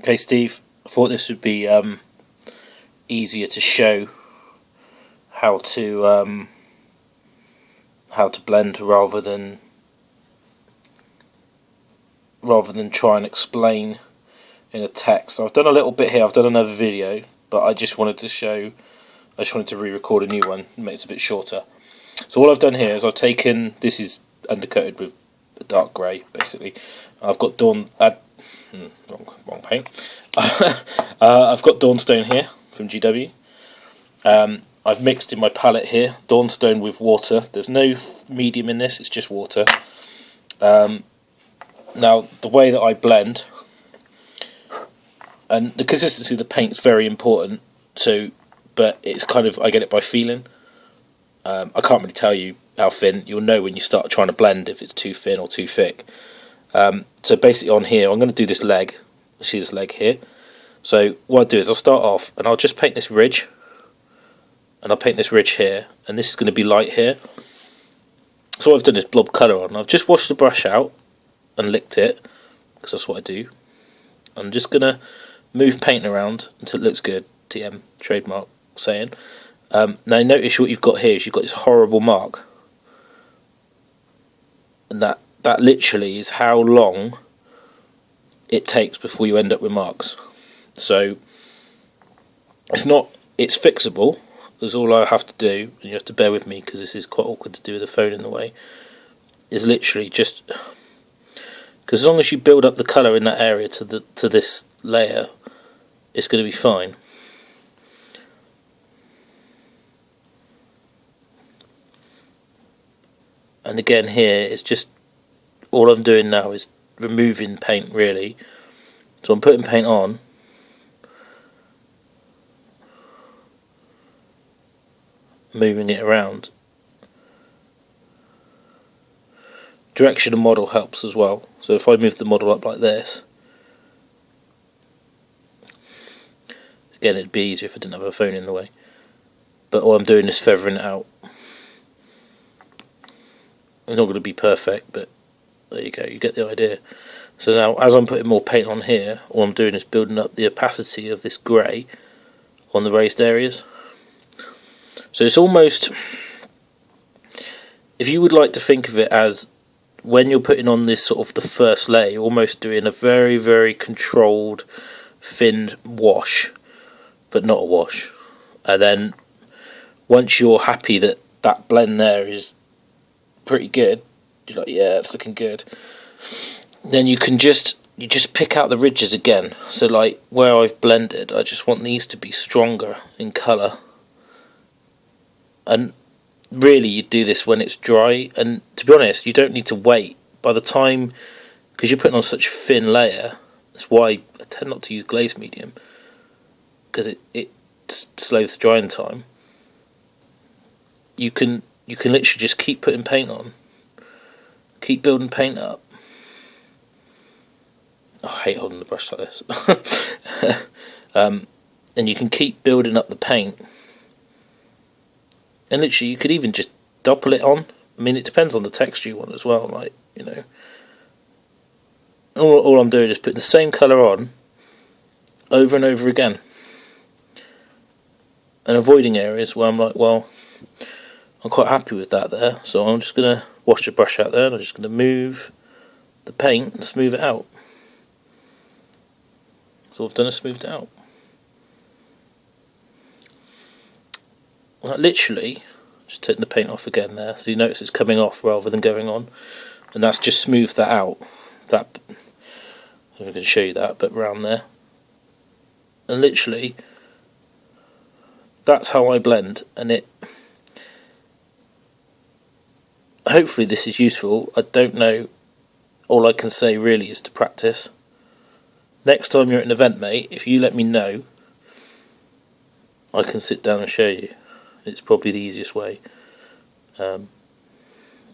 Okay, Steve, I thought this would be easier to show how to blend rather than try and explain in a text. I've done a little bit here. I've done another video, but I just wanted to re-record a new one and make it a bit shorter. So all I've done here is I've taken, this is undercoated with a dark grey basically. I've got wrong paint. I've got Dawnstone here from GW. I've mixed in my palette here Dawnstone with water. There's no medium in this, it's just water. Now the way that I blend, and the consistency of the paint is very important too, but it's kind of, I get it by feeling. I can't really tell you how thin. You'll know when you start trying to blend if it's too thin or too thick. So basically on here, I'm going to do this leg. See this leg here? So what I'll do is I'll start off and I'll just paint this ridge. And I'll paint this ridge here. And this is going to be light here. So what I've done is blob colour on. I've just washed the brush out and licked it, because that's what I do. I'm just going to move paint around until it looks good. TM, trademark saying. Now notice what you've got here is you've got this horrible mark. And that literally is how long it takes before you end up with marks. So it's fixable. That's all I have to do, and you have to bear with me because this is quite awkward to do with the phone in the way, is literally just, because as long as you build up the colour in that area to this layer, it's going to be fine. And again here, it's just, all I'm doing now is removing paint really. So I'm putting paint on, moving it around. Direction of model helps as well. So if I move the model up like this, again it'd be easier if I didn't have a phone in the way, but all I'm doing is feathering it out. It's not going to be perfect, but there you go, you get the idea. So now as I'm putting more paint on here, all I'm doing is building up the opacity of this grey on the raised areas. So it's almost, if you would like to think of it as when you're putting on this sort of the first layer, you're almost doing a very, very controlled, thin wash, but not a wash. And then once you're happy that that blend there is pretty good, you're like, yeah, it's looking good, then you just pick out the ridges again. So like where I've blended, I just want these to be stronger in colour. And really you do this when it's dry, and to be honest you don't need to wait. By the time, because you're putting on such a thin layer, that's why I tend not to use glaze medium, because it slows the drying time. You can literally just keep putting paint on, keep building paint up. Oh, I hate holding the brush like this. And you can keep building up the paint. And literally, you could even just double it on. I mean, it depends on the texture you want as well. Like, you know, all I'm doing is putting the same colour on over and over again, and avoiding areas where I'm like, well, I'm quite happy with that there. So I'm just gonna wash the brush out there, and I'm just gonna move the paint and smooth it out. So I've done is smoothed it out. Like literally, just taking the paint off again there, so you notice it's coming off rather than going on, and that's just smoothed that out. That, I'm going to show you that, but around there, and literally, that's how I blend. And it, hopefully, this is useful. I don't know. All I can say really is to practice. Next time you're at an event, mate, if you let me know, I can sit down and show you. It's probably the easiest way. I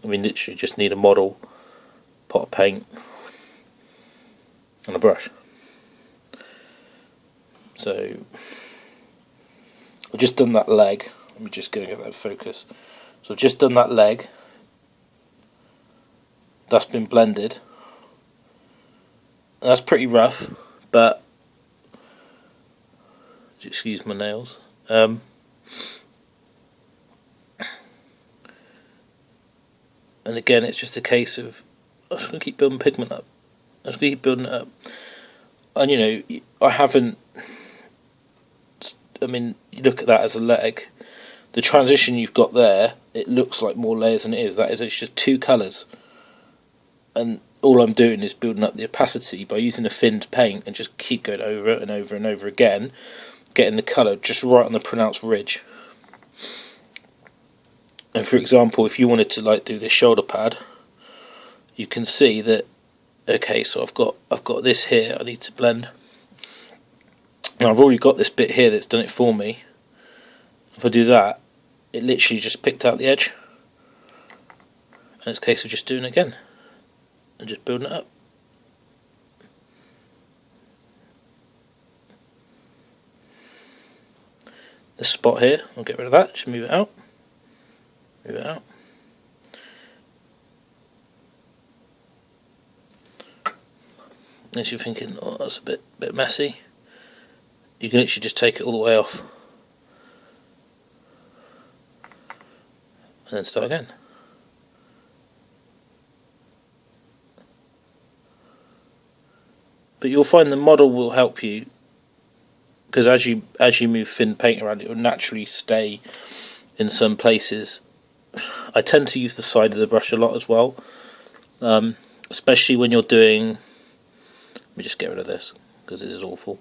mean, literally just need a model, pot of paint, and a brush. So I've just done that leg. Let me just go and get that focus. So I've just done that leg. That's been blended. And that's pretty rough, but excuse my nails. And again, it's just a case of I'm just going to keep building pigment up. I'm just going to keep building it up. And you know, I haven't. I mean, you look at that as a leg. The transition you've got there, it looks like more layers than it is. That is, it's just two colours. And all I'm doing is building up the opacity by using a thinned paint and just keep going over and over and over again, getting the colour just right on the pronounced ridge. And for example, if you wanted to like do this shoulder pad, you can see that. Okay, so I've got this here. I need to blend. Now I've already got this bit here that's done it for me. If I do that, it literally just picked out the edge, and it's a case of just doing it again and just building it up. This spot here, I'll get rid of that. Just move it out. Move it out. As you're thinking, oh, that's a bit messy, you can literally just take it all the way off and then start again. But you'll find the model will help you, because as you move thin paint around, it will naturally stay in some places. I tend to use the side of the brush a lot as well, especially when you're doing. Let me just get rid of this because this is awful.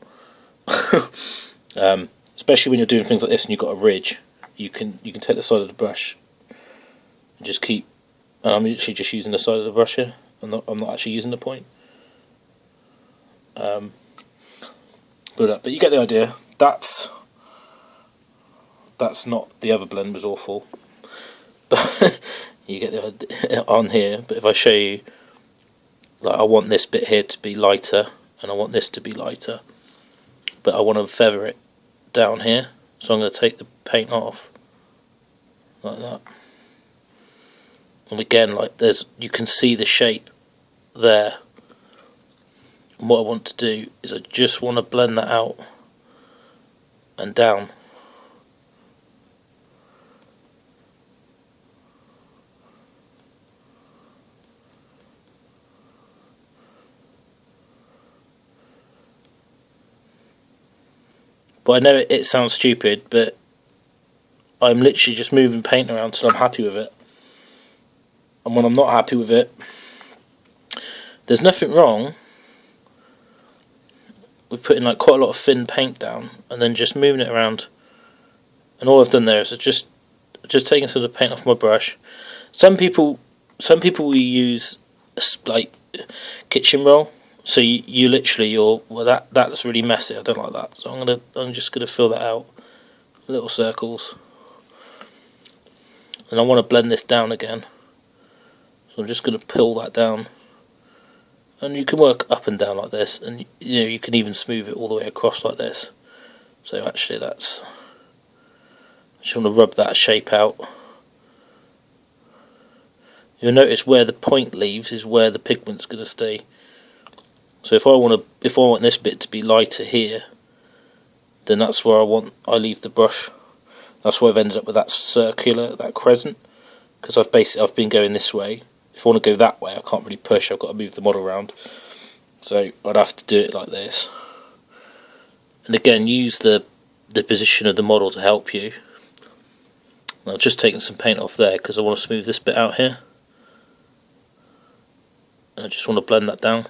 Especially when you're doing things like this and you've got a ridge, you can take the side of the brush and just keep. And I'm literally just using the side of the brush here. I'm not actually using the point. But you get the idea. That's not, the other blend was awful. But you get the idea on here. But if I show you. Like I want this bit here to be lighter, and I want this to be lighter, but I want to feather it down here, so I'm going to take the paint off like that. And again, like you can see the shape there. And what I want to do is I just want to blend that out and down. But I know it sounds stupid, but I'm literally just moving paint around till I'm happy with it. And when I'm not happy with it, there's nothing wrong with putting like quite a lot of thin paint down and then just moving it around. And all I've done there is just taking some of the paint off my brush. Some people will use like kitchen roll. So you literally, that's really messy. I don't like that. So I'm just gonna fill that out, little circles, and I want to blend this down again. So I'm just gonna pull that down, and you can work up and down like this, and you can even smooth it all the way across like this. So actually, I just want to rub that shape out. You'll notice where the point leaves is where the pigment's gonna stay. So if I want this bit to be lighter here, then that's where I leave the brush. That's why I've ended up with that circular, that crescent, because I've been going this way. If I want to go that way, I can't really push. I've got to move the model around. So I'd have to do it like this. And again, use the position of the model to help you. I've just taken some paint off there because I want to smooth this bit out here. And I just want to blend that down.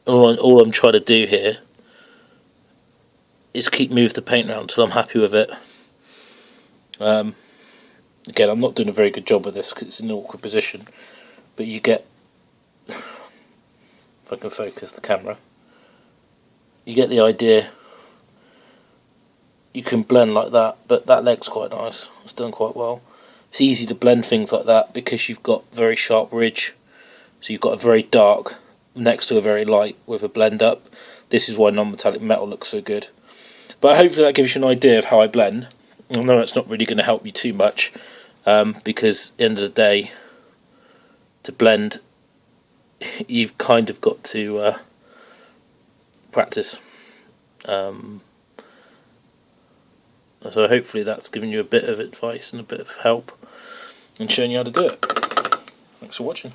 All I'm trying to do here is keep moving the paint around until I'm happy with it. Again, I'm not doing a very good job of this because it's in an awkward position, but you get, if I can focus the camera, you get the idea. You can blend like that, but that leg's quite nice. It's done quite well. It's easy to blend things like that because you've got very sharp ridge, so you've got a very dark next to a very light with a blend up. This is why non-metallic metal looks so good. But hopefully that gives you an idea of how I blend. I know it's not really going to help you too much, because at the end of the day, to blend, you've kind of got to practice. So hopefully that's given you a bit of advice and a bit of help and showing you how to do it. Thanks for watching.